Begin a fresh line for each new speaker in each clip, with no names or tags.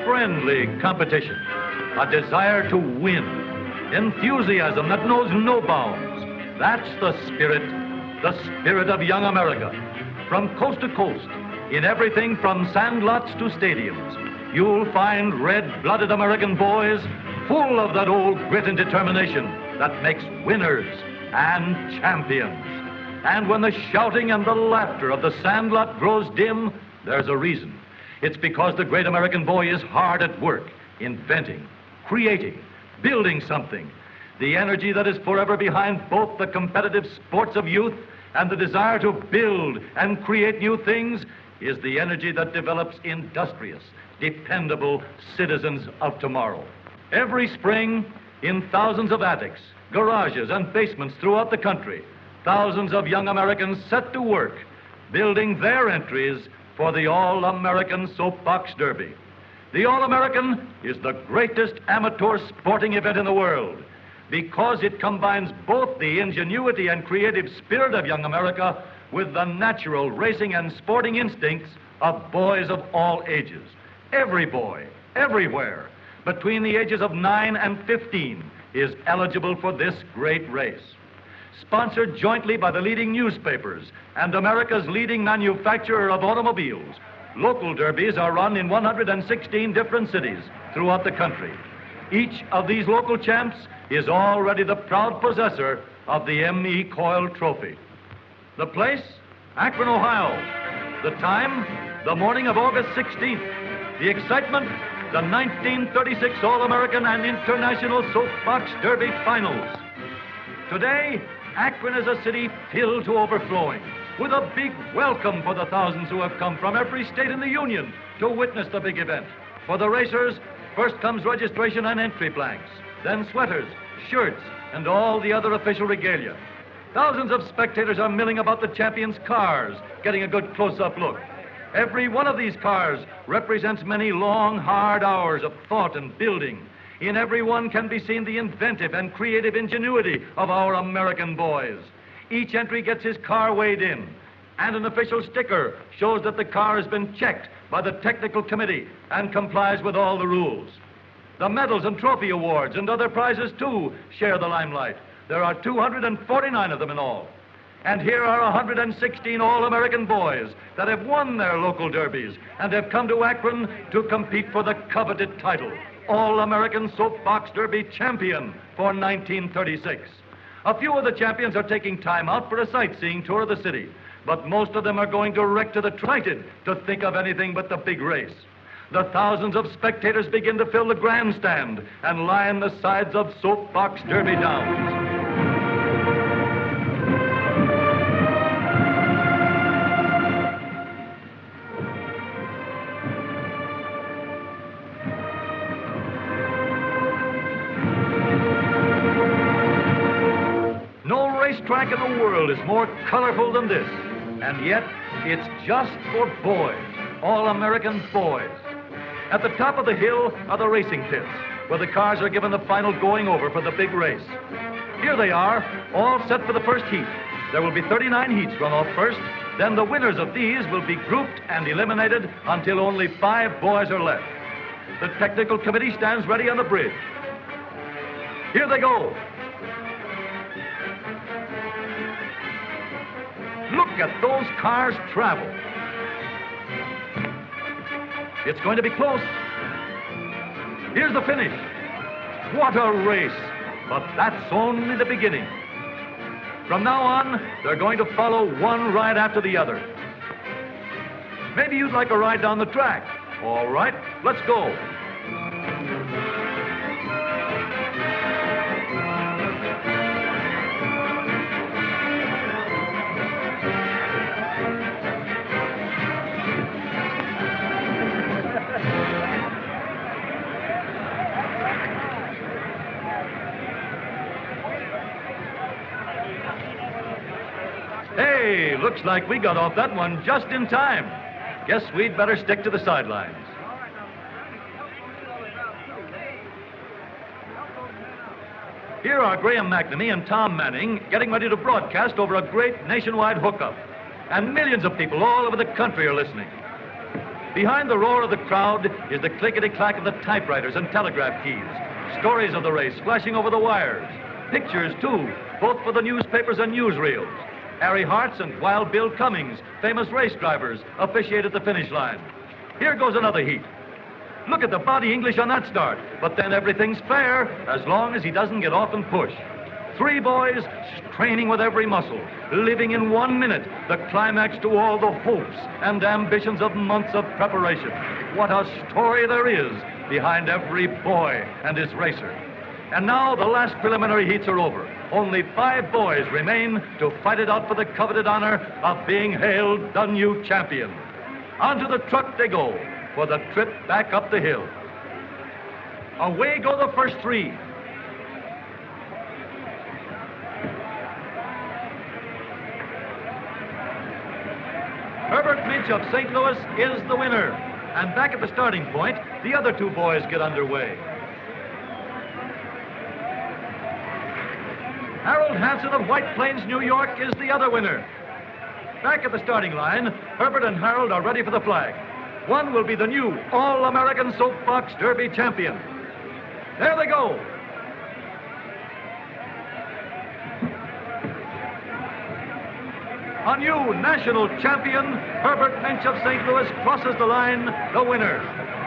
Friendly competition, a desire to win, enthusiasm that knows no bounds. That's the spirit of young America. From coast to coast, in everything from sandlots to stadiums, you'll find red-blooded American boys full of that old grit and determination that makes winners and champions. And when the shouting and the laughter of the sandlot grows dim, there's a reason. It's because the great American boy is hard at work, inventing, creating, building something. The energy that is forever behind both the competitive sports of youth and the desire to build and create new things is the energy that develops industrious, dependable citizens of tomorrow. Every spring, in thousands of attics, garages, and basements throughout the country, thousands of young Americans set to work building their entries for the All-American Soapbox Derby. The All-American is the greatest amateur sporting event in the world because it combines both the ingenuity and creative spirit of young America with the natural racing and sporting instincts of boys of all ages. Every boy, everywhere, between the ages of 9 and 15 is eligible for this great race. Sponsored jointly by the leading newspapers and America's leading manufacturer of automobiles, local derbies are run in 116 different cities throughout the country. Each of these local champs is already the proud possessor of the M.E. Coyle Trophy. The place? Akron, Ohio. The time? The morning of August 16th. The excitement? The 1936 All-American and International Soapbox Derby Finals. Today, Akron is a city filled to overflowing, with a big welcome for the thousands who have come from every state in the Union to witness the big event. For the racers, first comes registration and entry blanks, then sweaters, shirts, and all the other official regalia. Thousands of spectators are milling about the champions' cars, getting a good close-up look. Every one of these cars represents many long, hard hours of thought and building. In every one can be seen the inventive and creative ingenuity of our American boys. Each entry gets his car weighed in, and an official sticker shows that the car has been checked by the technical committee and complies with all the rules. The medals and trophy awards and other prizes, too, share the limelight. There are 249 of them in all. And here are 116 All-American boys that have won their local derbies and have come to Akron to compete for the coveted title, All-American Soapbox Derby Champion for 1936. A few of the champions are taking time out for a sightseeing tour of the city, but most of them are going direct to the excited to think of anything but the big race. The thousands of spectators begin to fill the grandstand and line the sides of Soapbox Derby downs. Track in the world is more colorful than this, and yet it's just for boys, all-American boys. At the top of the hill are the racing pits, where the cars are given the final going over for the big race. Here they are, all set for the first heat. There will be 39 heats run off first, then the winners of these will be grouped and eliminated until only 5 boys are left. The technical committee stands ready on the bridge. Here they go. Look at those cars travel. It's going to be close. Here's the finish. What a race. But that's only the beginning. From now on, they're going to follow one ride after the other. Maybe you'd like a ride down the track. All right, let's go. Hey, looks like we got off that one just in time. Guess we'd better stick to the sidelines. Here are Graham McNamee and Tom Manning getting ready to broadcast over a great nationwide hookup. And millions of people all over the country are listening. Behind the roar of the crowd is the clickety-clack of the typewriters and telegraph keys. Stories of the race flashing over the wires. Pictures, too, both for the newspapers and newsreels. Harry Hartz and Wild Bill Cummings, famous race drivers, officiate at the finish line. Here goes another heat. Look at the body English on that start. But then everything's fair, as long as he doesn't get off and push. 3 boys straining with every muscle, living in 1 minute the climax to all the hopes and ambitions of months of preparation. What a story there is behind every boy and his racer. And now the last preliminary heats are over. Only 5 boys remain to fight it out for the coveted honor of being hailed the new champion. Onto the truck they go for the trip back up the hill. Away go the first 3. Herbert Minch of St. Louis is the winner. And back at the starting point, the other 2 boys get underway. Harold Hansen of White Plains, New York is the other winner. Back at the starting line, Herbert and Harold are ready for the flag. One will be the new All-American Soapbox Derby champion. There they go. A new national champion, Herbert Minch of St. Louis, crosses the line, the winner.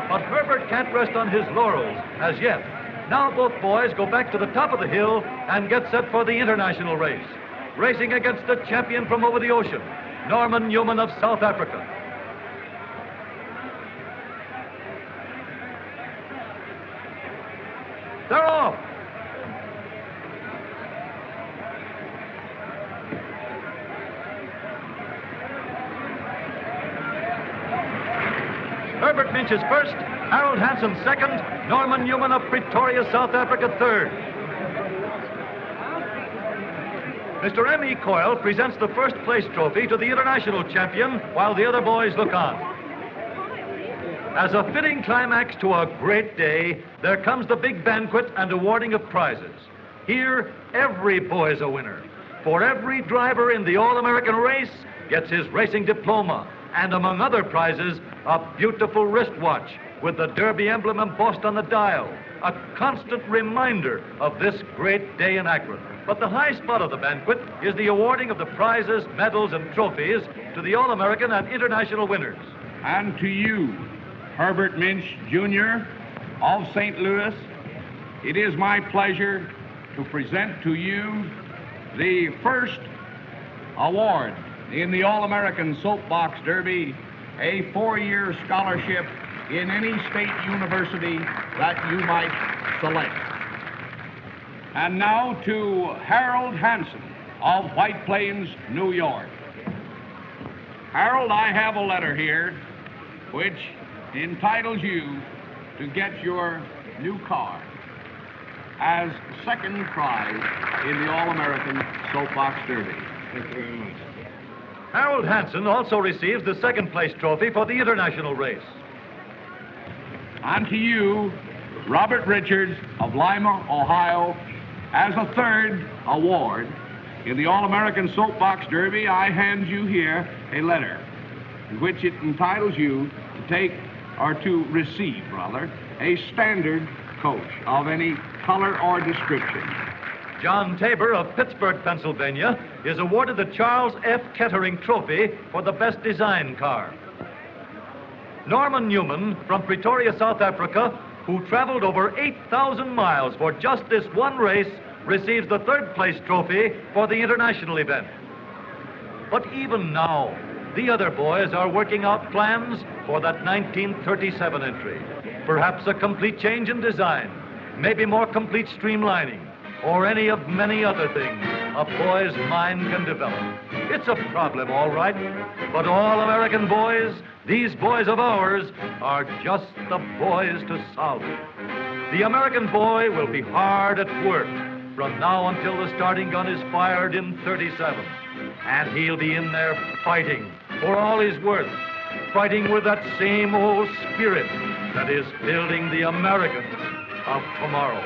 But Herbert can't rest on his laurels as yet. Now both boys go back to the top of the hill and get set for the international race. Racing against the champion from over the ocean, Norman Newman of South Africa. They're off. Herbert Minch is first, Harold Hansen second, Norman Newman of Pretoria, South Africa third. Mr. M.E. Coyle presents the first place trophy to the international champion while the other boys look on. As a fitting climax to a great day, there comes the big banquet and awarding of prizes. Here, every boy is a winner. For every driver in the All-American race gets his racing diploma, and among other prizes, a beautiful wristwatch with the Derby emblem embossed on the dial, a constant reminder of this great day in Akron. But the high spot of the banquet is the awarding of the prizes, medals, and trophies to the All-American and international winners.
And to you, Herbert Minch, Jr. of St. Louis, it is my pleasure to present to you the first award in the All-American Soapbox Derby, a 4-year scholarship in any state university that you might select. And now to Harold Hansen of White Plains, New York. Harold, I have a letter here which entitles you to get your new car as second prize in the All-American Soapbox Derby. Thank you very much.
Harold Hansen also receives the second place trophy for the international race.
And to you, Robert Richards of Lima, Ohio, as a third award in the All-American Soapbox Derby, I hand you here a letter in which it entitles you to take, or to receive, rather, a standard coach of any color or description.
John Tabor of Pittsburgh, Pennsylvania, is awarded the Charles F. Kettering Trophy for the best design car. Norman Newman from Pretoria, South Africa, who traveled over 8,000 miles for just this one race, receives the third place trophy for the international event. But even now, the other boys are working out plans for that 1937 entry. Perhaps a complete change in design, maybe more complete streamlining, or any of many other things a boy's mind can develop. It's a problem, all right, but all American boys, these boys of ours, are just the boys to solve it. The American boy will be hard at work from now until the starting gun is fired in 37. And he'll be in there fighting for all he's worth, fighting with that same old spirit that is building the Americans of tomorrow.